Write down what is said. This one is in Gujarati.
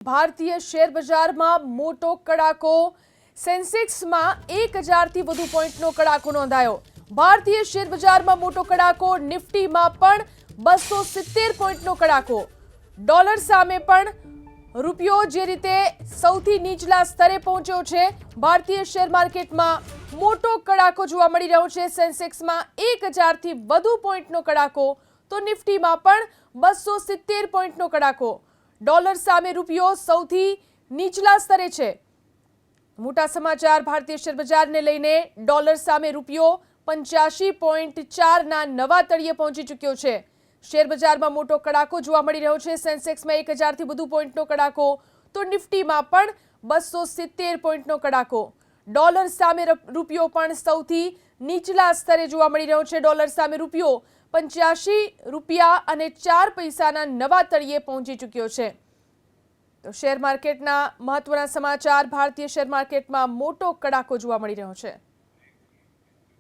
ભારતીય શેર બજારમાં મોટો કડાકો સેન્સેક્સમાં 1000થી વધુ પોઈન્ટનો કડાકો નોંધાયો। ભારતીય શેર બજારમાં મોટો કડાકો, નિફ્ટીમાં પણ 270 પોઈન્ટનો કડાકો। ડોલર સામે પણ રૂપિયો જે રીતે સૌથી નીચલા સ્તરે પહોંચ્યો છે, ભારતીય શેર માર્કેટમાં મોટો કડાકો જોવા મળી રહ્યો છે। સેન્સેક્સમાં 1000થી વધુ પોઈન્ટનો કડાકો તો નિફ્ટીમાં પણ 270 પોઈન્ટનો કડાકો। ડોલર સામે રૂપિયો સૌથી નીચલા સ્તરે છે। મોટા સમાચાર ભારતીય શેર બજારને લઈને। ડોલર સામે રૂપિયો 85.4ના નવા તળિયે પહોંચી ચૂક્યો છે। શેર બજારમાં મોટો કડાકો જોવા મળી રહ્યો છે। સેન્સેક્સમાં 1000થી વધુ પોઈન્ટનો કડાકો તો નિફ્ટીમાં પણ 270 પોઈન્ટનો કડાકો। ડોલર સામે રૂપિયો પણ સૌથી નીચલા સ્તરે જોવા મળી રહ્યો છે। ડોલર સામે રૂપિયો 85 રૂપિયા અને 4 પૈસાના નવા તળિયે પહોંચી ચૂક્યો છે। તો શેર માર્કેટના મહત્વના સમાચાર, ભારતીય શેર માર્કેટમાં મોટો કડાકો જોવા મળી રહ્યો છે।